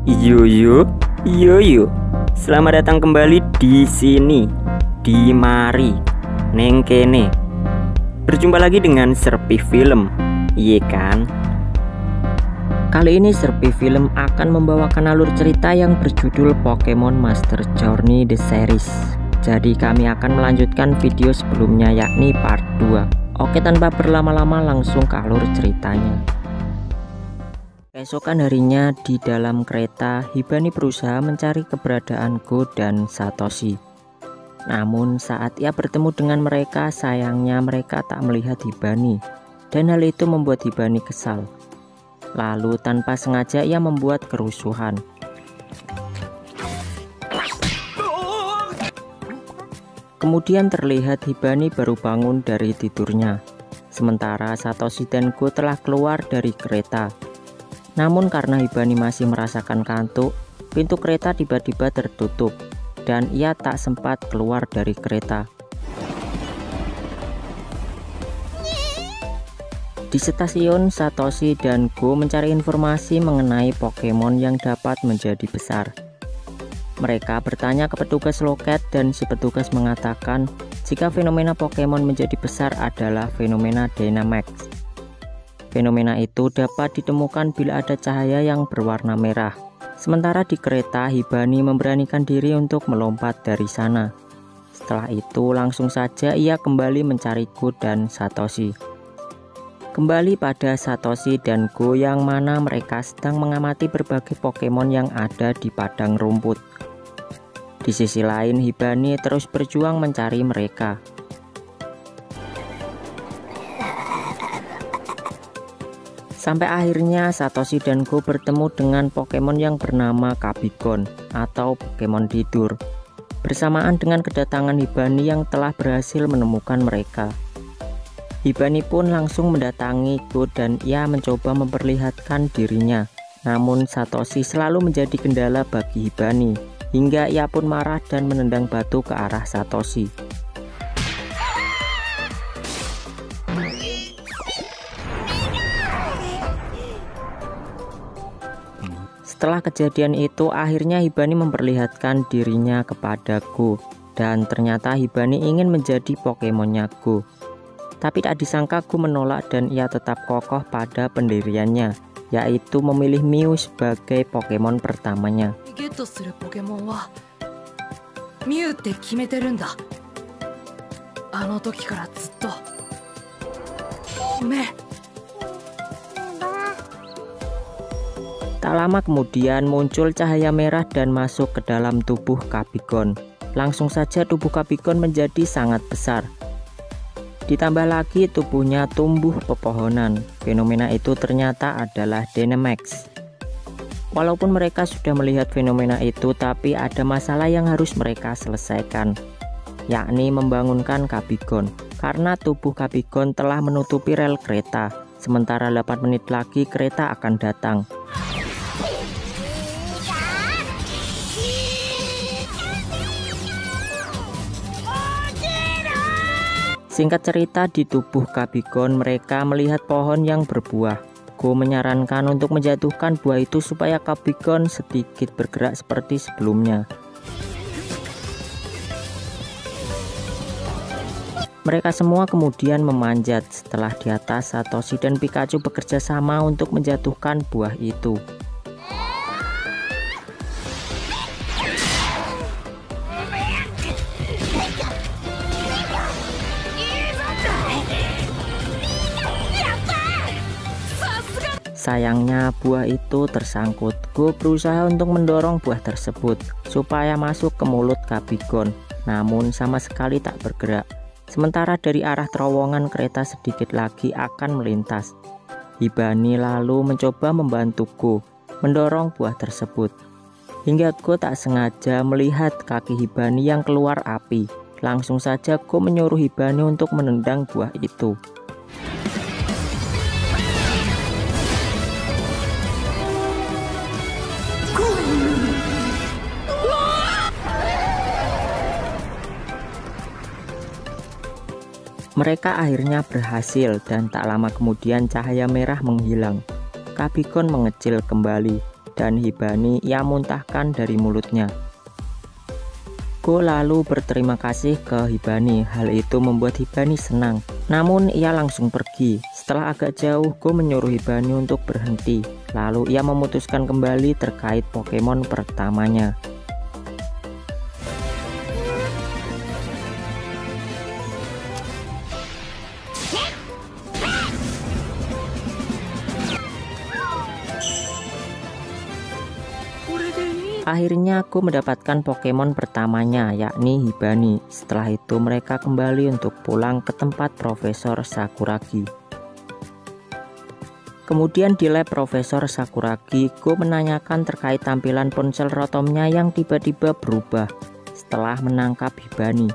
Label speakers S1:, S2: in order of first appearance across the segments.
S1: Yo, selamat datang kembali di sini, di mari, neng kene. Berjumpa lagi dengan Serpi Film, iya kan? Kali ini Serpi Film akan membawakan alur cerita yang berjudul Pokemon Master Journey The Series. Jadi kami akan melanjutkan video sebelumnya, yakni part 2. Oke, tanpa berlama-lama langsung ke alur ceritanya. Keesokan harinya di dalam kereta, Hibani berusaha mencari keberadaan Go dan Satoshi. Namun saat ia bertemu dengan mereka, sayangnya mereka tak melihat Hibani, dan hal itu membuat Hibani kesal. Lalu tanpa sengaja ia membuat kerusuhan. Kemudian terlihat Hibani baru bangun dari tidurnya, sementara Satoshi dan Go telah keluar dari kereta. Namun karena Hibani masih merasakan kantuk, pintu kereta tiba-tiba tertutup dan ia tak sempat keluar dari kereta. Di stasiun, Satoshi dan Go mencari informasi mengenai Pokemon yang dapat menjadi besar. Mereka bertanya ke petugas loket dan si petugas mengatakan jika fenomena Pokemon menjadi besar adalah fenomena Dynamax. Fenomena itu dapat ditemukan bila ada cahaya yang berwarna merah. Sementara di kereta, Hibani memberanikan diri untuk melompat dari sana. Setelah itu langsung saja ia kembali mencari Go dan Satoshi. Kembali pada Satoshi dan Go yang mana mereka sedang mengamati berbagai Pokemon yang ada di padang rumput. Di sisi lain, Hibani terus berjuang mencari mereka. Sampai akhirnya Satoshi dan Go bertemu dengan Pokemon yang bernama Kabigon atau Pokemon tidur, bersamaan dengan kedatangan Hibani yang telah berhasil menemukan mereka. Hibani pun langsung mendatangi Go dan ia mencoba memperlihatkan dirinya. Namun Satoshi selalu menjadi kendala bagi Hibani, hingga ia pun marah dan menendang batu ke arah Satoshi. Setelah kejadian itu, akhirnya Hibani memperlihatkan dirinya kepada Go, dan ternyata Hibani ingin menjadi Pokemonnya Go. Tapi tak disangka Go menolak dan ia tetap kokoh pada pendiriannya, yaitu memilih Mew sebagai Pokemon pertamanya. Tak lama kemudian muncul cahaya merah dan masuk ke dalam tubuh Kabigon. Langsung saja tubuh Kabigon menjadi sangat besar. Ditambah lagi tubuhnya tumbuh pepohonan. Fenomena itu ternyata adalah Dynamax. Walaupun mereka sudah melihat fenomena itu, tapi ada masalah yang harus mereka selesaikan, yakni membangunkan Kabigon. Karena tubuh Kabigon telah menutupi rel kereta. Sementara 8 menit lagi kereta akan datang. Singkat cerita, di tubuh Kabigon mereka melihat pohon yang berbuah. Go menyarankan untuk menjatuhkan buah itu supaya Kabigon sedikit bergerak seperti sebelumnya. Mereka semua kemudian memanjat. Setelah di atas, Satoshi dan Pikachu bekerja sama untuk menjatuhkan buah itu. Sayangnya buah itu tersangkut. Go berusaha untuk mendorong buah tersebut supaya masuk ke mulut Kabigon, namun sama sekali tak bergerak. Sementara dari arah terowongan kereta sedikit lagi akan melintas. Hibani lalu mencoba membantu Go mendorong buah tersebut. Hingga Go tak sengaja melihat kaki Hibani yang keluar api. Langsung saja Go menyuruh Hibani untuk menendang buah itu. Mereka akhirnya berhasil dan tak lama kemudian cahaya merah menghilang. Kabigon mengecil kembali. dan Hibani ia muntahkan dari mulutnya. Go lalu berterima kasih ke Hibani. Hal itu membuat Hibani senang. Namun ia langsung pergi. Setelah agak jauh, Go menyuruh Hibani untuk berhenti. Lalu ia memutuskan kembali terkait Pokemon pertamanya. Akhirnya Go mendapatkan Pokemon pertamanya, yakni Hibani. Setelah itu mereka kembali untuk pulang ke tempat Profesor Sakuragi. Kemudian di lab Profesor Sakuragi, Go menanyakan terkait tampilan ponsel Rotomnya yang tiba-tiba berubah setelah menangkap Hibani.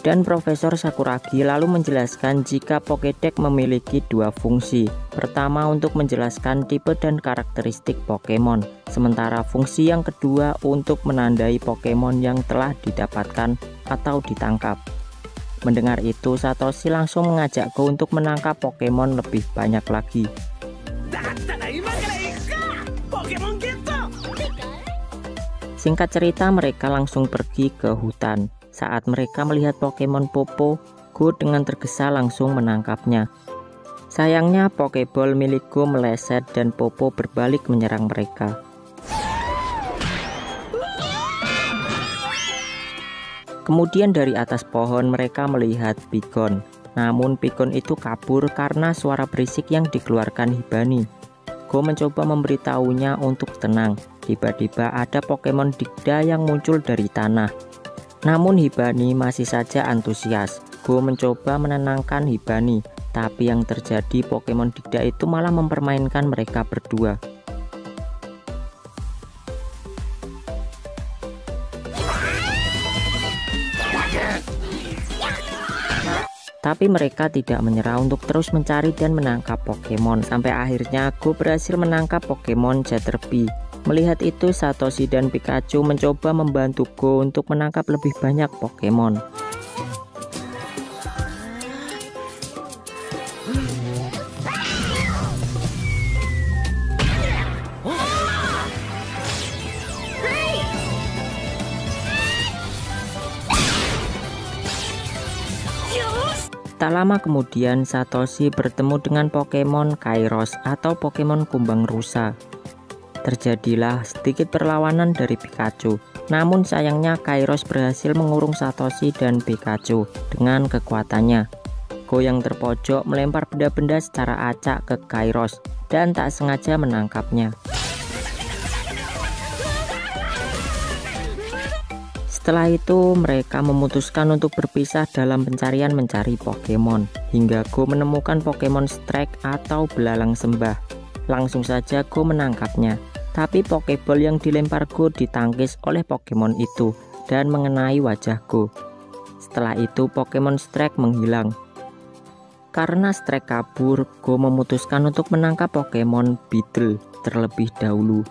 S1: Dan Profesor Sakuragi lalu menjelaskan jika Pokédex memiliki dua fungsi. Pertama untuk menjelaskan tipe dan karakteristik Pokemon, sementara fungsi yang kedua untuk menandai Pokemon yang telah didapatkan atau ditangkap. Mendengar itu, Satoshi langsung mengajak Go untuk menangkap Pokemon lebih banyak lagi. Singkat cerita, mereka langsung pergi ke hutan. Saat mereka melihat Pokemon Popo, Go dengan tergesa langsung menangkapnya. Sayangnya Pokeball milik Go meleset dan Popo berbalik menyerang mereka. Kemudian dari atas pohon mereka melihat Pigon. Namun Pigon itu kabur karena suara berisik yang dikeluarkan Hibani. Go mencoba memberitahunya untuk tenang. Tiba-tiba ada Pokemon Digda yang muncul dari tanah. Namun Hibani masih saja antusias. Go mencoba menenangkan Hibani, tapi yang terjadi Pokemon Digda itu malah mempermainkan mereka berdua. Tapi mereka tidak menyerah untuk terus mencari dan menangkap Pokemon. Sampai akhirnya Go berhasil menangkap Pokemon Caterpie. Melihat itu, Satoshi dan Pikachu mencoba membantu Go untuk menangkap lebih banyak Pokemon. Tak lama kemudian, Satoshi bertemu dengan Pokemon Kairos atau Pokemon kumbang rusa. Terjadilah sedikit perlawanan dari Pikachu. Namun sayangnya Kairos berhasil mengurung Satoshi dan Pikachu dengan kekuatannya. Go yang terpojok melempar benda-benda secara acak ke Kairos dan tak sengaja menangkapnya. Setelah itu mereka memutuskan untuk berpisah dalam pencarian mencari Pokemon, hingga Go menemukan Pokemon Strike atau belalang sembah. Langsung saja Go menangkapnya, tapi Pokeball yang dilempar Go ditangkis oleh Pokemon itu dan mengenai wajah Go. Setelah itu Pokemon Strike menghilang. Karena Strike kabur, Go memutuskan untuk menangkap Pokemon Beetle terlebih dahulu.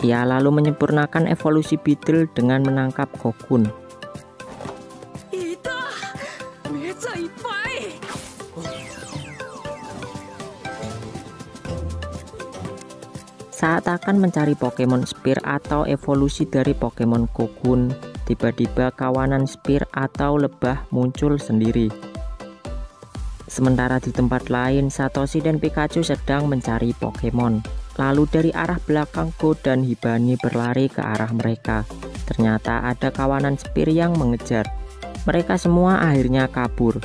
S1: Ia lalu menyempurnakan evolusi Beetle dengan menangkap Cocoon. Saat akan mencari Pokemon Spear atau evolusi dari Pokemon Cocoon, tiba-tiba kawanan Spear atau lebah muncul sendiri. Sementara di tempat lain, Satoshi dan Pikachu sedang mencari Pokemon. Lalu dari arah belakang Go dan Hibani berlari ke arah mereka. Ternyata ada kawanan Spear yang mengejar. Mereka semua akhirnya kabur.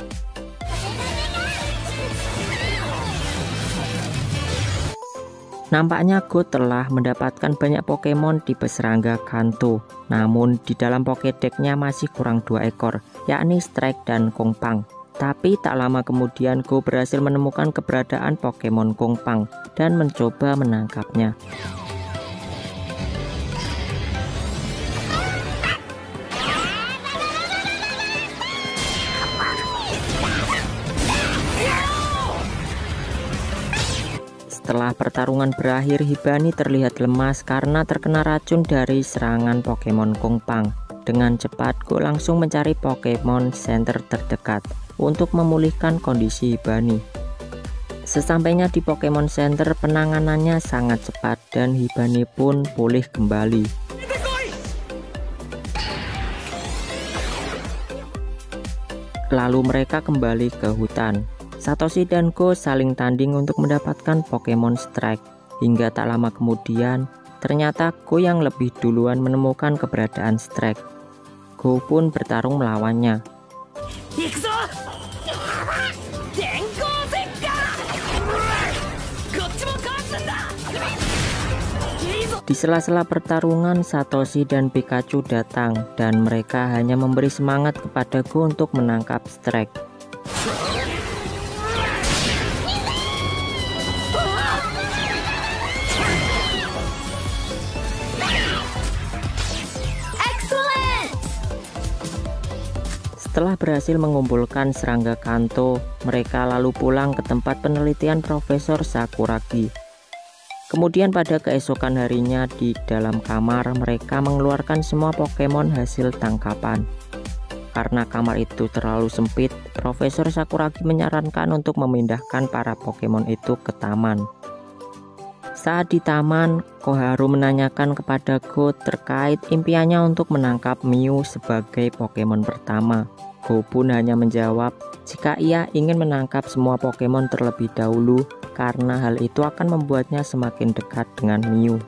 S1: Nampaknya Go telah mendapatkan banyak Pokemon tipe serangga Kanto. Namun di dalam Pokédex-nya masih kurang 2 ekor, yakni Strike dan Kongpang. Tapi tak lama kemudian Go berhasil menemukan keberadaan Pokemon Kongpang dan mencoba menangkapnya. Setelah pertarungan berakhir, Hibani terlihat lemas karena terkena racun dari serangan Pokemon Kongpang. Dengan cepat, Go langsung mencari Pokemon Center terdekat untuk memulihkan kondisi Hibani. Sesampainya di Pokemon Center, penanganannya sangat cepat dan Hibane pun pulih kembali. Lalu mereka kembali ke hutan. Satoshi dan Go saling tanding untuk mendapatkan Pokemon Strike. Hingga tak lama kemudian, ternyata Go yang lebih duluan menemukan keberadaan Strike. Go pun bertarung melawannya. Di sela-sela pertarungan, Satoshi dan Pikachu datang dan mereka hanya memberi semangat kepada Go untuk menangkap Strike. Setelah berhasil mengumpulkan serangga Kanto, mereka lalu pulang ke tempat penelitian Profesor Sakuragi. Kemudian pada keesokan harinya di dalam kamar mereka mengeluarkan semua Pokemon hasil tangkapan. Karena kamar itu terlalu sempit, Profesor Sakuragi menyarankan untuk memindahkan para Pokemon itu ke taman. Saat di taman, Koharu menanyakan kepada Go terkait impiannya untuk menangkap Mew sebagai Pokemon pertama. Go pun hanya menjawab jika ia ingin menangkap semua Pokemon terlebih dahulu karena hal itu akan membuatnya semakin dekat dengan Mew.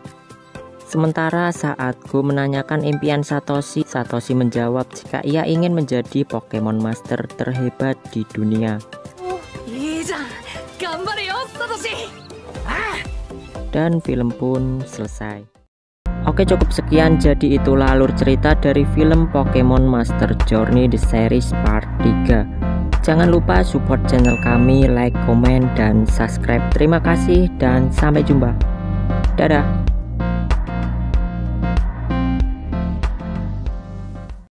S1: Sementara saat Go menanyakan impian Satoshi, Satoshi menjawab jika ia ingin menjadi Pokemon Master terhebat di dunia. Dan film pun selesai. Oke, cukup sekian, jadi itulah alur cerita dari film Pokemon Master Journey The Series Part 3. Jangan lupa support channel kami, like, komen, dan subscribe. Terima kasih dan sampai jumpa. Dadah.